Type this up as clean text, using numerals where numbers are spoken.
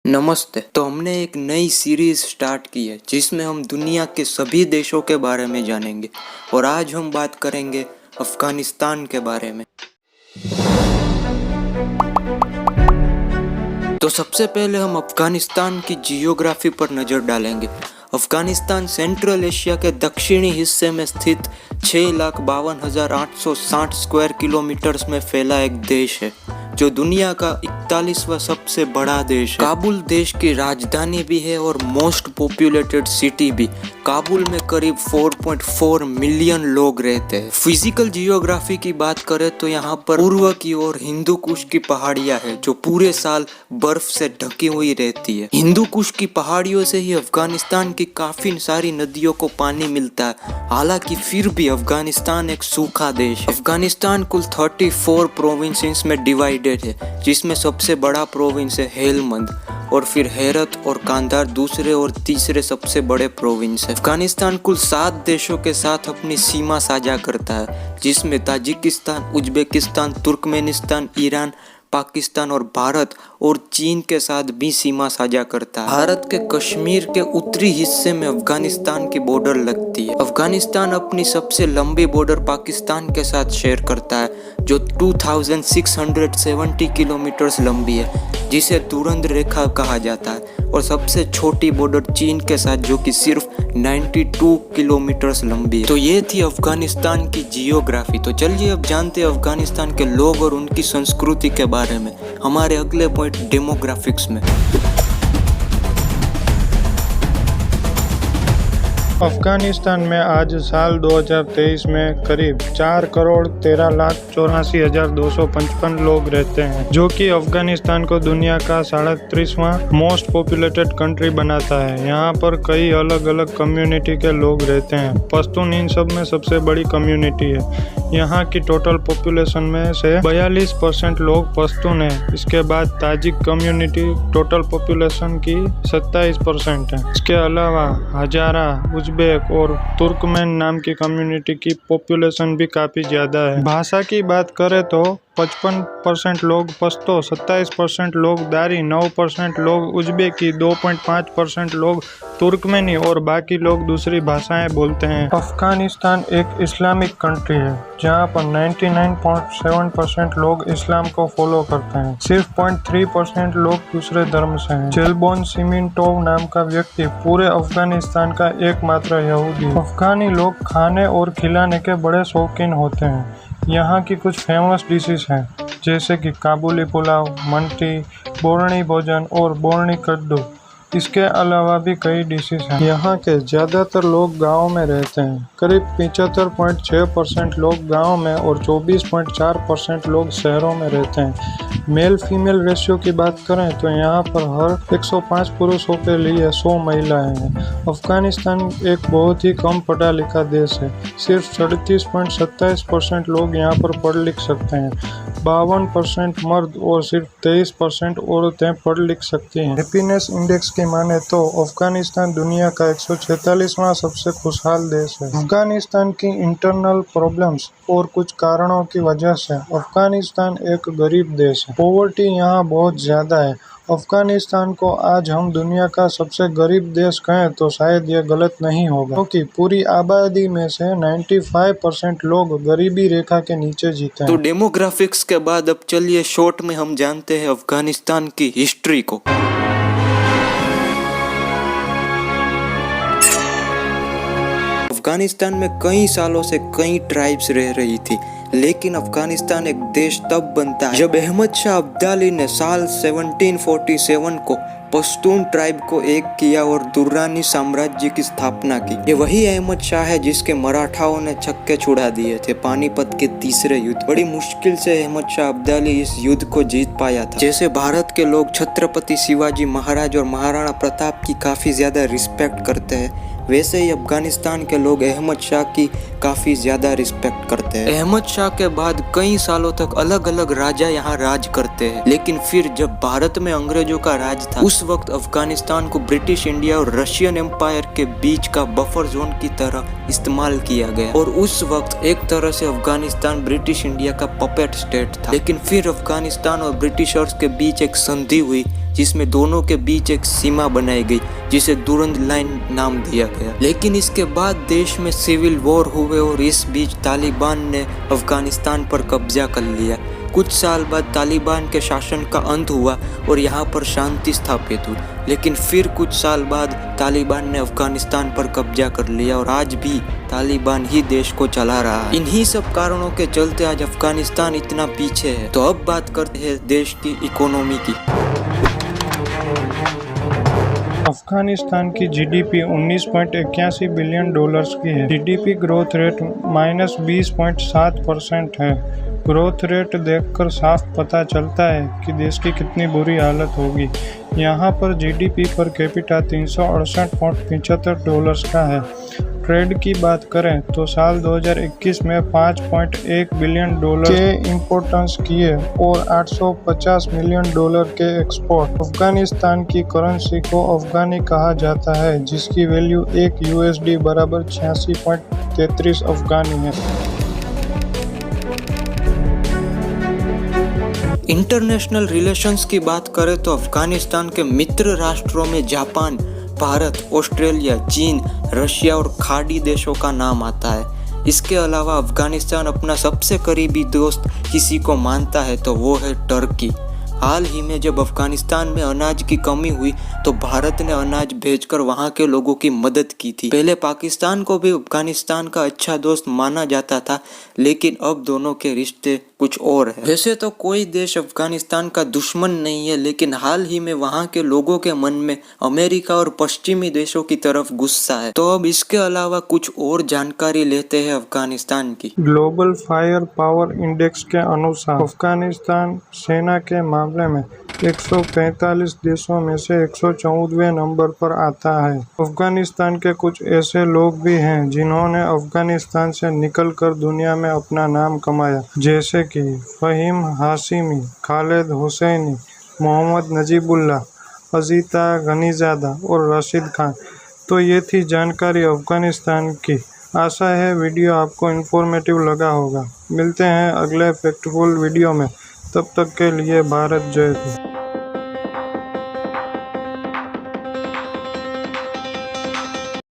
नमस्ते। तो हमने एक नई सीरीज स्टार्ट की है जिसमें हम दुनिया के सभी देशों के बारे में जानेंगे और आज हम बात करेंगे अफगानिस्तान के बारे में। तो सबसे पहले हम अफगानिस्तान की जियोग्राफी पर नज़र डालेंगे। अफगानिस्तान सेंट्रल एशिया के दक्षिणी हिस्से में स्थित 6,52,860 स्क्वायर किलोमीटर्स में फैला एक देश है जो दुनिया का 41वां सबसे बड़ा देश है। काबुल देश की राजधानी भी है और मोस्ट पॉपुलेटेड सिटी भी। काबुल में करीब 4.4 मिलियन लोग रहते हैं। फिजिकल जियोग्राफी की बात करें तो यहाँ पर पूर्व की ओर हिंदू कुश की पहाड़ियाँ है जो पूरे साल बर्फ से ढकी हुई रहती है। हिंदू कुश की पहाड़ियों से ही अफगानिस्तान की काफी सारी नदियों को पानी मिलता है। हालांकि फिर भी अफगानिस्तान एक सूखा देश है। अफगानिस्तान कुल 34 प्रोविंसेस में डिवाइडेड है जिसमें सबसे बड़ा प्रोविंस है हेलमंद और फिर हेरत और कांधार दूसरे और तीसरे सबसे बड़े प्रोविंस है। अफगानिस्तान कुल 7 देशों के साथ अपनी सीमा साझा करता है जिसमें Tajikistan, Uzbekistan, Turkmenistan, Iran, Pakistan और भारत और चीन के साथ भी सीमा साझा करता है। भारत के कश्मीर के उत्तरी हिस्से में अफगानिस्तान की बॉर्डर लगती है। अफगानिस्तान अपनी सबसे लंबी बॉर्डर पाकिस्तान के साथ शेयर करता है जो 2670 किलोमीटर लंबी है जिसे दुरंत रेखा कहा जाता है, और सबसे छोटी बॉर्डर चीन के साथ जो कि सिर्फ 92 किलोमीटर लंबी है। तो ये थी अफगानिस्तान की जियोग्राफी। तो चलिए अब जानते हैं अफगानिस्तान के लोग और उनकी संस्कृति के बारे में हमारे अगले पॉइंट डेमोग्राफिक्स में। अफगानिस्तान में आज साल 2023 में करीब 4,13,84,255 लोग रहते हैं, जो कि अफगानिस्तान को दुनिया का 37वां मोस्ट पॉपुलेटेड कंट्री बनाता है। यहाँ पर कई अलग अलग कम्युनिटी के लोग रहते हैं। पश्तून इन सब में सबसे बड़ी कम्युनिटी है। यहाँ की टोटल पॉपुलेशन में से 42% लोग पश्तून है। इसके बाद ताजिक कम्युनिटी टोटल पॉपुलेशन की 27% है। इसके अलावा हजारा, उज्बेक और तुर्कमेन नाम की कम्युनिटी की पॉपुलेशन भी काफ़ी ज़्यादा है। भाषा की बात करें तो 55% लोग पश्तो, 27% लोग दारी, 9% लोग उज्बेकी, 2.5% लोग तुर्कमेनी और बाकी लोग दूसरी भाषाएं बोलते हैं। अफगानिस्तान एक इस्लामिक कंट्री है जहां पर 99.7% लोग इस्लाम को फॉलो करते हैं। सिर्फ 0.3% लोग दूसरे धर्म से हैं। जेलबोन सिमिंटोव नाम का व्यक्ति पूरे अफगानिस्तान का एकमात्र यहूदी है। अफगानी लोग खाने और खिलाने के बड़े शौकीन होते हैं। यहाँ की कुछ फेमस डिशेस हैं जैसे कि काबुली पुलाव, मंटी, बोर्नी भोजन और बोर्नी कद्दू। इसके अलावा भी कई डिशेस हैं। यहाँ के ज़्यादातर लोग गांव में रहते हैं। करीब 75.6% लोग गांव में और 24.4% लोग शहरों में रहते हैं। मेल फीमेल रेशियो की बात करें तो यहाँ पर हर 105 पुरुषों के लिए 100 महिलाएं हैं। अफगानिस्तान एक बहुत ही कम पढ़ा लिखा देश है। सिर्फ 37.27% लोग यहाँ पर पढ़ लिख सकते हैं। 52% मर्द और सिर्फ 23% औरतें पढ़ लिख सकती हैं। हैप्पीनेस इंडेक्स की माने तो अफगानिस्तान दुनिया का 146वां सबसे खुशहाल देश है। अफगानिस्तान की इंटरनल प्रॉब्लम्स और कुछ कारणों की वजह से अफगानिस्तान एक गरीब देश है। पॉवर्टी यहाँ बहुत ज़्यादा है। अफगानिस्तान को आज हम दुनिया का सबसे गरीब देश कहें तो शायद यह गलत नहीं होगा, क्योंकि पूरी आबादी में से 95% लोग गरीबी रेखा के नीचे जीते हैं। तो डेमोग्राफिक्स के बाद अब चलिए शॉर्ट में हम जानते हैं अफगानिस्तान की हिस्ट्री को। अफगानिस्तान में कई सालों से कई ट्राइब्स रह रही थी, लेकिन अफगानिस्तान एक देश तब बनता है जब अहमद शाह अब्दाली ने साल 1747 को पश्तून ट्राइब को एक किया और दुर्रानी साम्राज्य की स्थापना की। ये वही अहमद शाह है जिसके मराठाओं ने छक्के छुड़ा दिए थे पानीपत के तीसरे युद्ध। बड़ी मुश्किल से अहमद शाह अब्दाली इस युद्ध को जीत पाया था। जैसे भारत के लोग छत्रपति शिवाजी महाराज और महाराणा प्रताप की काफी ज्यादा रिस्पेक्ट करते हैं, वैसे ही अफगानिस्तान के लोग अहमद शाह की काफी ज्यादा रिस्पेक्ट करते हैं। अहमद शाह के बाद कई सालों तक अलग अलग राजा यहाँ राज करते हैं, लेकिन फिर जब भारत में अंग्रेजों का राज था उस वक्त अफगानिस्तान को ब्रिटिश इंडिया और रशियन एम्पायर के बीच का बफर जोन की तरह इस्तेमाल किया गया, और उस वक्त एक तरह से अफगानिस्तान ब्रिटिश इंडिया का पपेट स्टेट था। लेकिन फिर अफगानिस्तान और ब्रिटिशर्स के बीच एक संधि हुई जिसमें दोनों के बीच एक सीमा बनाई गई जिसे दुरंद लाइन नाम दिया गया। लेकिन इसके बाद देश में सिविल वॉर हुए और इस बीच तालिबान ने अफगानिस्तान पर कब्जा कर लिया। कुछ साल बाद तालिबान के शासन का अंत हुआ और यहाँ पर शांति स्थापित हुई। लेकिन फिर कुछ साल बाद तालिबान ने अफगानिस्तान पर कब्जा कर लिया और आज भी तालिबान ही देश को चला रहा है। इन्हीं सब कारणों के चलते आज अफगानिस्तान इतना पीछे है। तो अब बात करते हैं देश की इकोनॉमी की। अफगानिस्तान की जीडीपी 19.81 बिलियन डॉलर्स की है। जीडीपी ग्रोथ रेट -20.7% है। ग्रोथ रेट देखकर साफ पता चलता है कि देश की कितनी बुरी हालत होगी। यहाँ पर जीडीपी पर कैपिटा 368.75 डॉलर्स का है। ट्रेड की बात करें तो साल 2021 में 5.1 बिलियन डॉलर के इंपोर्ट्स किए और 850 मिलियन डॉलर के एक्सपोर्ट। अफगानिस्तान की करेंसी को अफगानी कहा जाता है, जिसकी वैल्यू एक यूएसडी बराबर 86.33 अफगानी है। इंटरनेशनल रिलेशंस की बात करें तो अफगानिस्तान के मित्र राष्ट्रों में जापान, भारत, ऑस्ट्रेलिया, चीन, रशिया और खाड़ी देशों का नाम आता है। इसके अलावा अफगानिस्तान अपना सबसे करीबी दोस्त किसी को मानता है तो वो है टर्की। हाल ही में जब अफगानिस्तान में अनाज की कमी हुई तो भारत ने अनाज भेजकर वहां के लोगों की मदद की थी। पहले पाकिस्तान को भी अफगानिस्तान का अच्छा दोस्त माना जाता था, लेकिन अब दोनों के रिश्ते कुछ और है। वैसे तो कोई देश अफगानिस्तान का दुश्मन नहीं है, लेकिन हाल ही में वहां के लोगों के मन में अमेरिका और पश्चिमी देशों की तरफ गुस्सा है। तो अब इसके अलावा कुछ और जानकारी लेते हैं अफगानिस्तान की। ग्लोबल फायर पावर इंडेक्स के अनुसार अफगानिस्तान सेना के मामले में 145 देशों में से 114वें नंबर पर आता है। अफगानिस्तान के कुछ ऐसे लोग भी हैं जिन्होंने अफगानिस्तान से निकलकर दुनिया में अपना नाम कमाया, जैसे कि फहीम हाशिमी, खालिद हुसैनी, मोहम्मद नजीबुल्लाह, अजीता गनीजादा और रशीद खान। तो ये थी जानकारी अफगानिस्तान की। आशा है वीडियो आपको इन्फॉर्मेटिव लगा होगा। मिलते हैं अगले फैक्टफुल वीडियो में। तब तक के लिए भारत जय हिंद।